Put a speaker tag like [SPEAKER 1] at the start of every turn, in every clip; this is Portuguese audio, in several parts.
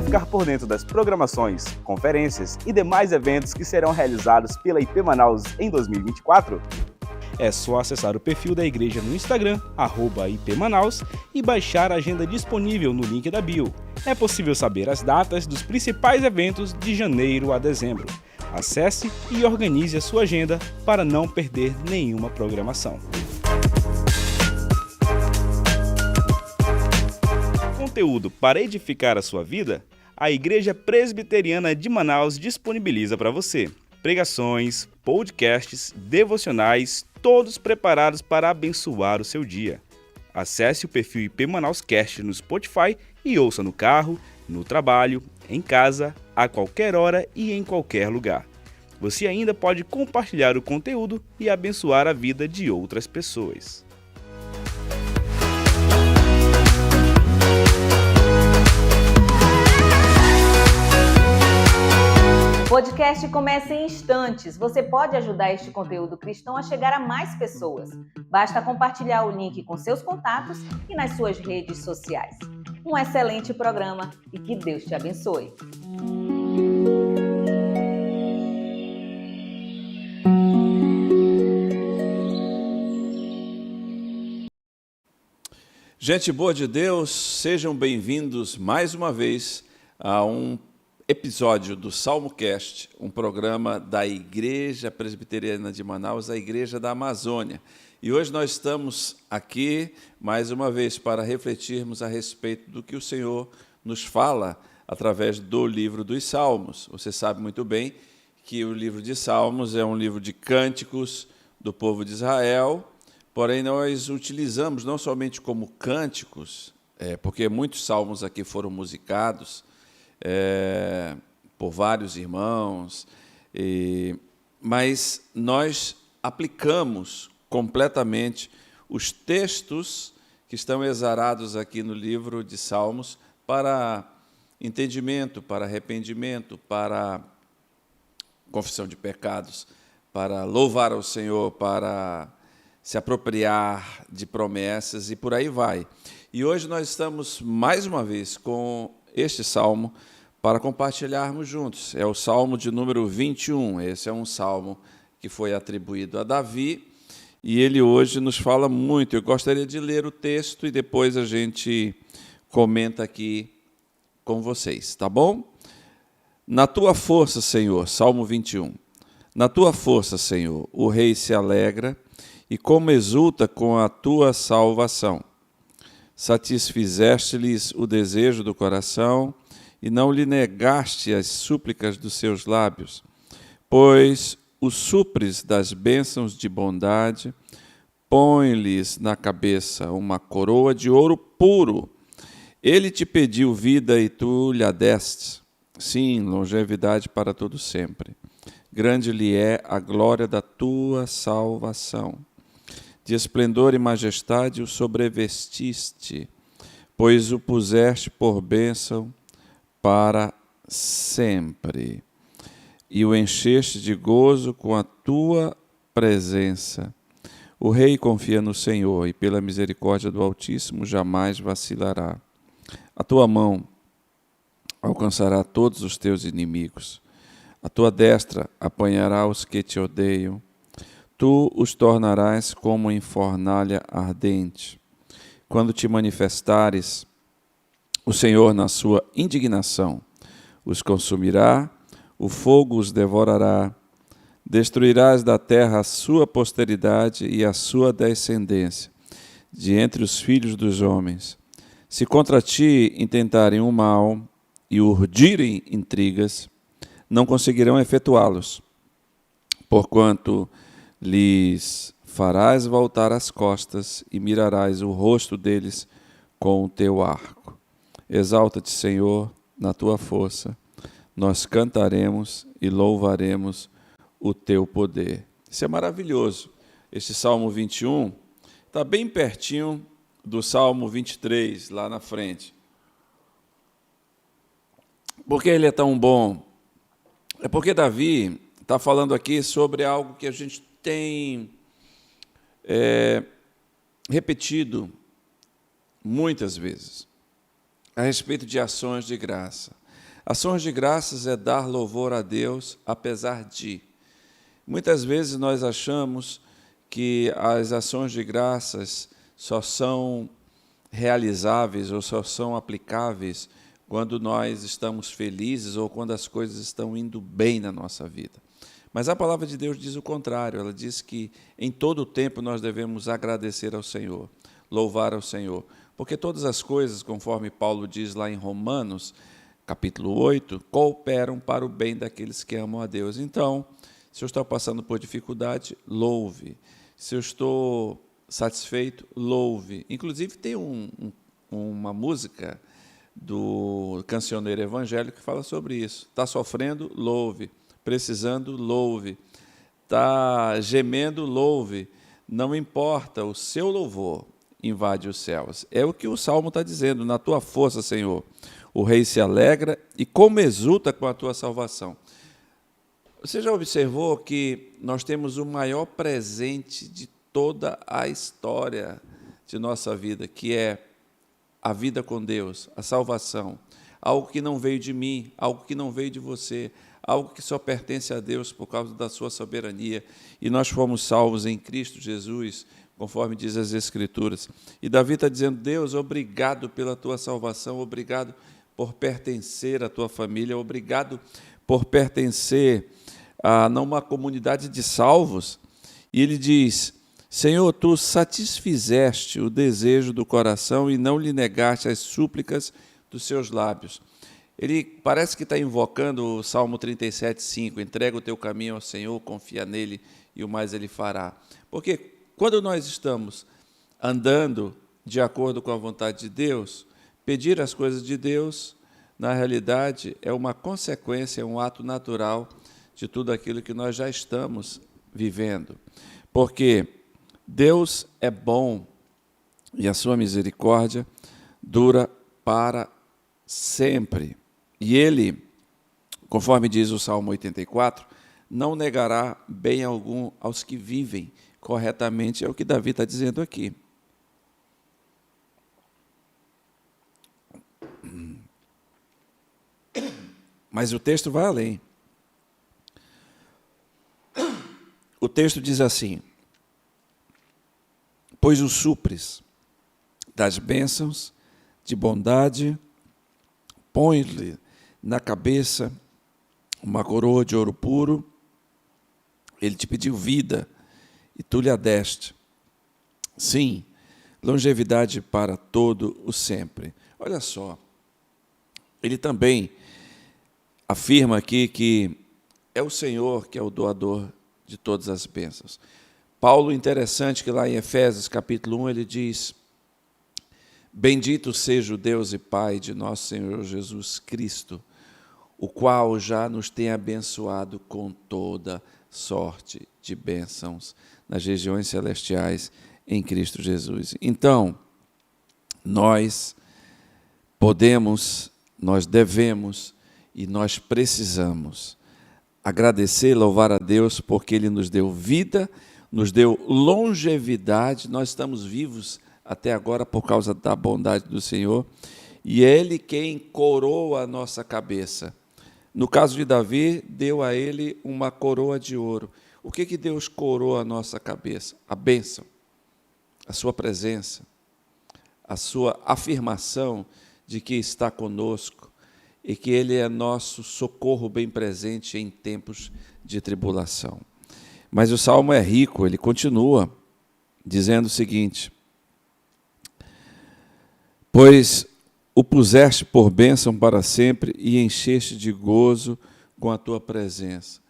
[SPEAKER 1] Quer ficar por dentro das programações, conferências e demais eventos que serão realizados pela IP Manaus em 2024? É só acessar o perfil da igreja no Instagram, @IPManaus, e baixar a agenda disponível no link da bio. É possível saber as datas dos principais eventos de janeiro a dezembro. Acesse e organize a sua agenda para não perder nenhuma programação. Conteúdo para edificar a sua vida, a Igreja Presbiteriana de Manaus disponibiliza para você pregações, podcasts, devocionais, todos preparados para abençoar o seu dia. Acesse o perfil IP Manaus Cast no Spotify e ouça no carro, no trabalho, em casa, a qualquer hora e em qualquer lugar. Você ainda pode compartilhar o conteúdo e abençoar a vida de outras pessoas.
[SPEAKER 2] O podcast começa em instantes. Você pode ajudar este conteúdo cristão a chegar a mais pessoas. Basta compartilhar o link com seus contatos e nas suas redes sociais. Um excelente programa e que Deus te abençoe.
[SPEAKER 3] Gente boa de Deus, sejam bem-vindos mais uma vez a um episódio do SalmoCast, um programa da Igreja Presbiteriana de Manaus, a Igreja da Amazônia. E hoje nós estamos aqui, mais uma vez, para refletirmos a respeito do que o Senhor nos fala através do livro dos Salmos. Você sabe muito bem que o livro de Salmos é um livro de cânticos do povo de Israel, porém nós utilizamos não somente como cânticos, porque muitos salmos aqui foram musicados, por vários irmãos, mas nós aplicamos completamente os textos que estão exarados aqui no livro de Salmos para entendimento, para arrependimento, para confissão de pecados, para louvar ao Senhor, para se apropriar de promessas e por aí vai. E hoje nós estamos mais uma vez com este salmo para compartilharmos juntos. É o salmo de número 21. Esse é um salmo que foi atribuído a Davi e ele hoje nos fala muito. Eu gostaria de ler o texto e depois a gente comenta aqui com vocês, tá bom? Na tua força, Senhor, Salmo 21. Na tua força, Senhor, o rei se alegra e como exulta com a tua salvação. Satisfizeste-lhes o desejo do coração e não lhe negaste as súplicas dos seus lábios, pois o supres das bênçãos de bondade, põe-lhes na cabeça uma coroa de ouro puro. Ele te pediu vida e tu lhe a deste, sim, longevidade para todo sempre. Grande lhe é a glória da tua salvação. De esplendor e majestade o sobrevestiste, pois o puseste por bênção para sempre, e o encheste de gozo com a tua presença. O rei confia no Senhor, e pela misericórdia do Altíssimo jamais vacilará. A tua mão alcançará todos os teus inimigos. A tua destra apanhará os que te odeiam. Tu os tornarás como em fornalha ardente. Quando te manifestares, o Senhor, na sua indignação, os consumirá, o fogo os devorará. Destruirás da terra a sua posteridade e a sua descendência, de entre os filhos dos homens. Se contra ti intentarem o mal e urdirem intrigas, não conseguirão efetuá-los, porquanto lhes farás voltar as costas e mirarás o rosto deles com o teu arco. Exalta-te, Senhor, na tua força. Nós cantaremos e louvaremos o teu poder. Isso é maravilhoso. Este Salmo 21 está bem pertinho do Salmo 23, lá na frente. Por que ele é tão bom? É porque Davi está falando aqui sobre algo que a gente tem repetido muitas vezes, a respeito de ações de graça. Ações de graças é dar louvor a Deus apesar de. Muitas vezes nós achamos que as ações de graças só são realizáveis ou só são aplicáveis quando nós estamos felizes ou quando as coisas estão indo bem na nossa vida. Mas a palavra de Deus diz o contrário, ela diz que em todo o tempo nós devemos agradecer ao Senhor, louvar ao Senhor, porque todas as coisas, conforme Paulo diz lá em Romanos, capítulo 8, cooperam para o bem daqueles que amam a Deus. Então, se eu estou passando por dificuldade, louve. Se eu estou satisfeito, louve. Inclusive, tem uma música do cancioneiro evangélico que fala sobre isso. Está sofrendo, louve. Precisando, louve. Está gemendo, louve. Não importa, o seu louvor invade os céus. É o que o Salmo está dizendo. Na tua força, Senhor, o rei se alegra e como exulta com a tua salvação. Você já observou que nós temos o maior presente de toda a história de nossa vida, que é a vida com Deus, a salvação, algo que não veio de mim, algo que não veio de você, algo que só pertence a Deus por causa da sua soberania, e nós fomos salvos em Cristo Jesus, conforme diz as Escrituras. E Davi está dizendo, Deus, obrigado pela tua salvação, obrigado por pertencer à tua família, obrigado por pertencer a uma comunidade de salvos. E ele diz, Senhor, tu satisfizeste o desejo do coração e não lhe negaste as súplicas dos seus lábios. Ele parece que está invocando o Salmo 37:5, entrega o teu caminho ao Senhor, confia nele e o mais ele fará. Porque quando nós estamos andando de acordo com a vontade de Deus, pedir as coisas de Deus, na realidade, é uma consequência, é um ato natural de tudo aquilo que nós já estamos vivendo. Porque Deus é bom e a sua misericórdia dura para sempre. E Ele, conforme diz o Salmo 84, não negará bem algum aos que vivem corretamente, é o que Davi está dizendo aqui. Mas o texto vai além. O texto diz assim, pois o supres das bênçãos de bondade, põe-lhe na cabeça uma coroa de ouro puro, ele te pediu vida e tu lhe a deste. Sim, longevidade para todo o sempre. Olha só, ele também afirma aqui que é o Senhor que é o doador de todas as bênçãos. Paulo, interessante que lá em Efésios capítulo 1, ele diz, bendito seja o Deus e Pai de nosso Senhor Jesus Cristo, o qual já nos tem abençoado com toda sorte de bênçãos nas regiões celestiais em Cristo Jesus. Então, nós podemos, nós devemos e nós precisamos agradecer, louvar a Deus, porque Ele nos deu vida, nos deu longevidade, nós estamos vivos até agora por causa da bondade do Senhor, e é Ele quem coroa a nossa cabeça. No caso de Davi, deu a ele uma coroa de ouro. O que Deus coroa a nossa cabeça? A bênção, a sua presença, a sua afirmação de que está conosco e que Ele é nosso socorro bem presente em tempos de tribulação. Mas o Salmo é rico, ele continua dizendo o seguinte, pois o puseste por bênção para sempre e encheste de gozo com a tua presença.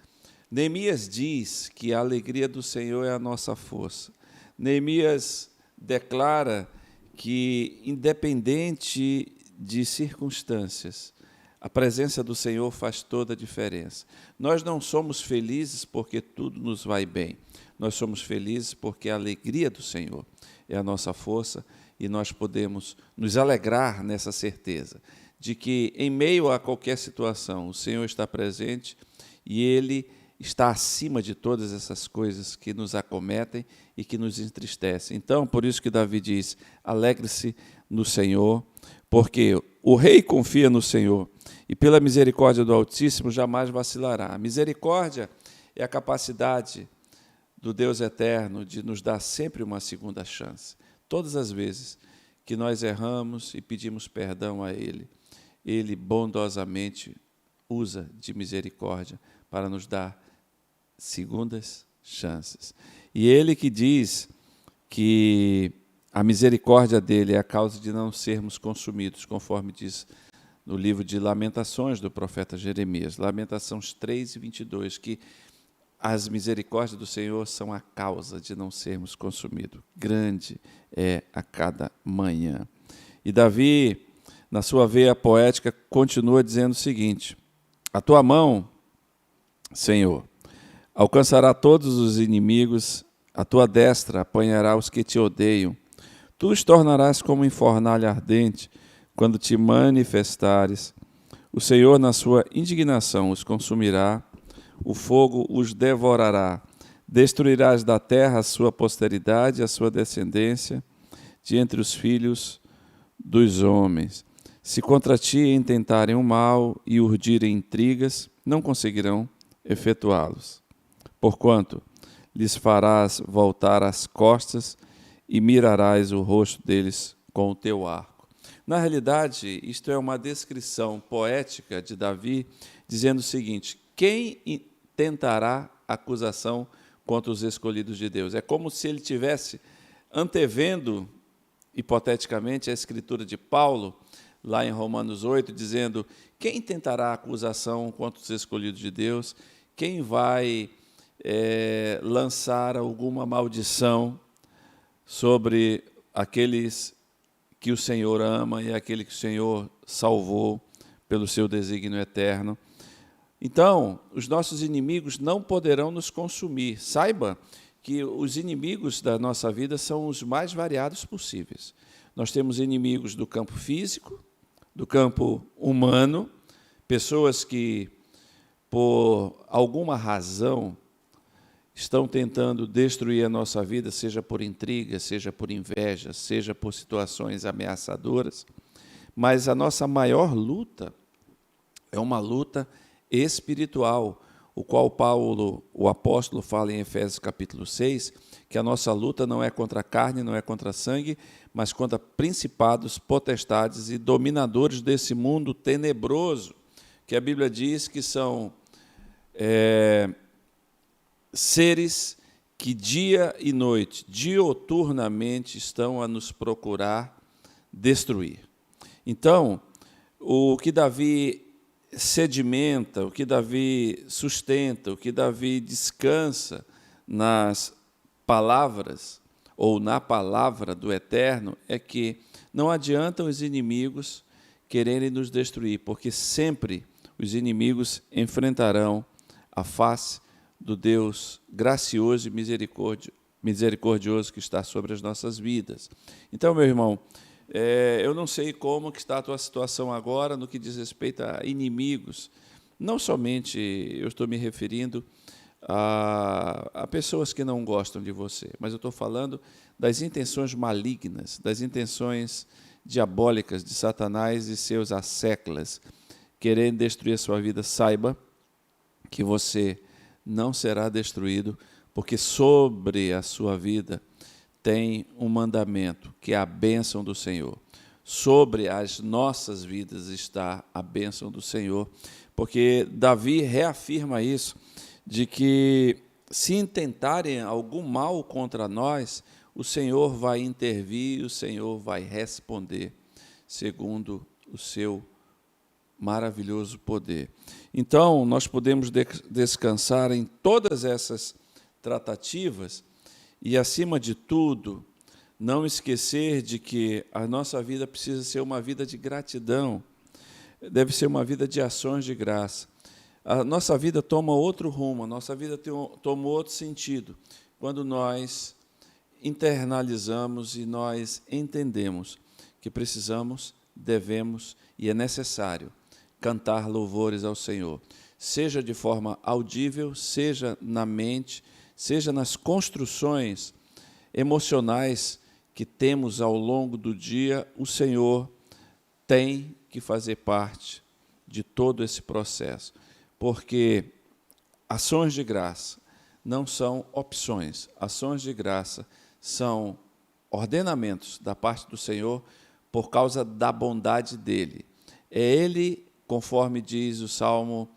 [SPEAKER 3] Neemias diz que a alegria do Senhor é a nossa força. Neemias declara que, independente de circunstâncias, a presença do Senhor faz toda a diferença. Nós não somos felizes porque tudo nos vai bem. Nós somos felizes porque a alegria do Senhor é a nossa força e nós podemos nos alegrar nessa certeza de que, em meio a qualquer situação, o Senhor está presente e Ele está acima de todas essas coisas que nos acometem e que nos entristecem. Então, por isso que Davi diz, alegre-se no Senhor, porque o rei confia no Senhor e pela misericórdia do Altíssimo jamais vacilará. A misericórdia é a capacidade do Deus eterno de nos dar sempre uma segunda chance. Todas as vezes que nós erramos e pedimos perdão a Ele, Ele bondosamente usa de misericórdia para nos dar segundas chances. E Ele que diz que a misericórdia dele é a causa de não sermos consumidos, conforme diz no livro de Lamentações do profeta Jeremias, Lamentações 3:22, que as misericórdias do Senhor são a causa de não sermos consumidos. Grande é a cada manhã. E Davi, na sua veia poética, continua dizendo o seguinte: a tua mão, Senhor, alcançará todos os inimigos, a tua destra apanhará os que te odeiam. Tu os tornarás como em fornalha ardente, quando te manifestares. O Senhor, na sua indignação, os consumirá, o fogo os devorará. Destruirás da terra a sua posteridade, a sua descendência, de entre os filhos dos homens. Se contra ti intentarem o mal e urdirem intrigas, não conseguirão efetuá-los. Porquanto lhes farás voltar as costas e mirarás o rosto deles com o teu arco. Na realidade, isto é uma descrição poética de Davi, dizendo o seguinte: quem tentará acusação contra os escolhidos de Deus? É como se ele tivesse antevendo, hipoteticamente, a escritura de Paulo, lá em Romanos 8, dizendo: quem tentará acusação contra os escolhidos de Deus? Quem vai lançar alguma maldição sobre aqueles que o Senhor ama e aquele que o Senhor salvou pelo seu desígnio eterno? Então, os nossos inimigos não poderão nos consumir. Saiba que os inimigos da nossa vida são os mais variados possíveis. Nós temos inimigos do campo físico, do campo humano, pessoas que, por alguma razão, estão tentando destruir a nossa vida, seja por intriga, seja por inveja, seja por situações ameaçadoras. Mas a nossa maior luta é uma luta espiritual, o qual Paulo, o apóstolo, fala em Efésios capítulo 6, que a nossa luta não é contra a carne, não é contra sangue, mas contra principados, potestades e dominadores desse mundo tenebroso, que a Bíblia diz que são seres que dia e noite, dioturnamente, estão a nos procurar destruir. Então, o que Davi sedimenta, o que Davi sustenta, o que Davi descansa nas palavras, ou na palavra do Eterno, é que não adiantam os inimigos quererem nos destruir, porque sempre os inimigos enfrentarão a face do Deus gracioso e misericordioso que está sobre as nossas vidas. Então, meu irmão, eu não sei como que está a tua situação agora no que diz respeito a inimigos. Não somente eu estou me referindo a pessoas que não gostam de você, mas eu estou falando das intenções malignas, das intenções diabólicas de Satanás e seus asseclas, querendo destruir a sua vida. Saiba que você não será destruído, porque sobre a sua vida tem um mandamento, que é a bênção do Senhor. Sobre as nossas vidas está a bênção do Senhor, porque Davi reafirma isso, de que se intentarem algum mal contra nós, o Senhor vai intervir, o Senhor vai responder, segundo o seu maravilhoso poder. Então, nós podemos descansar em todas essas tratativas e, acima de tudo, não esquecer de que a nossa vida precisa ser uma vida de gratidão, deve ser uma vida de ações de graça. A nossa vida toma outro rumo, a nossa vida toma outro sentido, quando nós internalizamos e nós entendemos que precisamos, devemos e é necessário cantar louvores ao Senhor, seja de forma audível, seja na mente, seja nas construções emocionais que temos ao longo do dia. O Senhor tem que fazer parte de todo esse processo, porque ações de graça não são opções, ações de graça são ordenamentos da parte do Senhor por causa da bondade dele. É Ele, conforme diz o Salmo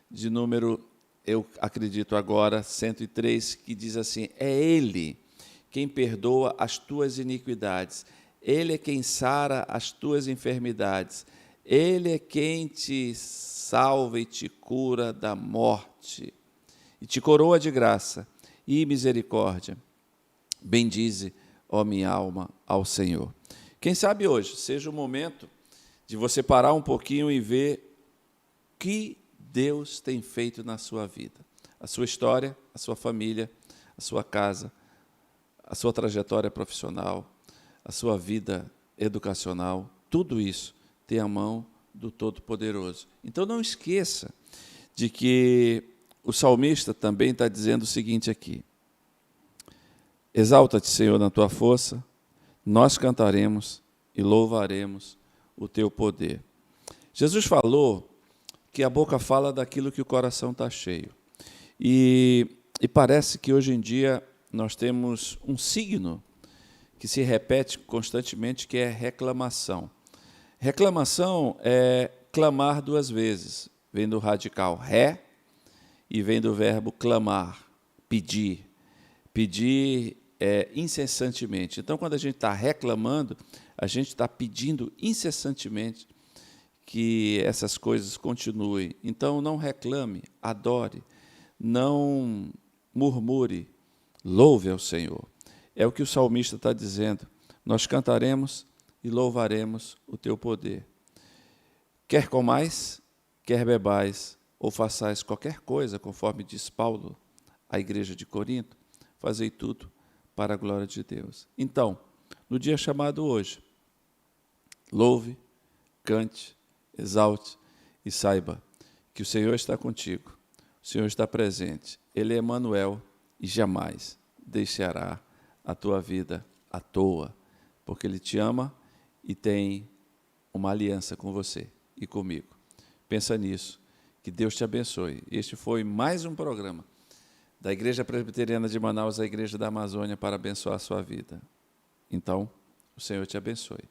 [SPEAKER 3] de número, eu acredito agora, 103, que diz assim, é Ele quem perdoa as tuas iniquidades, Ele é quem sara as tuas enfermidades, Ele é quem te salva e te cura da morte, e te coroa de graça e misericórdia. Bendize, ó minha alma, ao Senhor. Quem sabe hoje seja o momento de você parar um pouquinho e ver o que Deus tem feito na sua vida, a sua história, a sua família, a sua casa, a sua trajetória profissional, a sua vida educacional, tudo isso tem a mão do Todo-Poderoso. Então não esqueça de que o salmista também está dizendo o seguinte aqui, exalta-te, Senhor, na tua força, nós cantaremos e louvaremos o teu poder. Jesus falou que a boca fala daquilo que o coração está cheio. E parece que hoje em dia nós temos um signo que se repete constantemente, que é reclamação. Reclamação é clamar duas vezes. Vem do radical ré e vem do verbo clamar, pedir. Pedir incessantemente. Então, quando a gente está reclamando, a gente está pedindo incessantemente que essas coisas continuem. Então, não reclame, adore, não murmure, louve ao Senhor. É o que o salmista está dizendo. Nós cantaremos e louvaremos o teu poder. Quer comais, quer bebais, ou façais qualquer coisa, conforme diz Paulo à igreja de Corinto, fazei tudo para a glória de Deus. Então, no dia chamado hoje, louve, cante, exalte e saiba que o Senhor está contigo, o Senhor está presente, Ele é Emmanuel e jamais deixará a tua vida à toa, porque Ele te ama e tem uma aliança com você e comigo. Pensa nisso, que Deus te abençoe. Este foi mais um programa da Igreja Presbiteriana de Manaus, a Igreja da Amazônia, para abençoar a sua vida. Então, o Senhor te abençoe.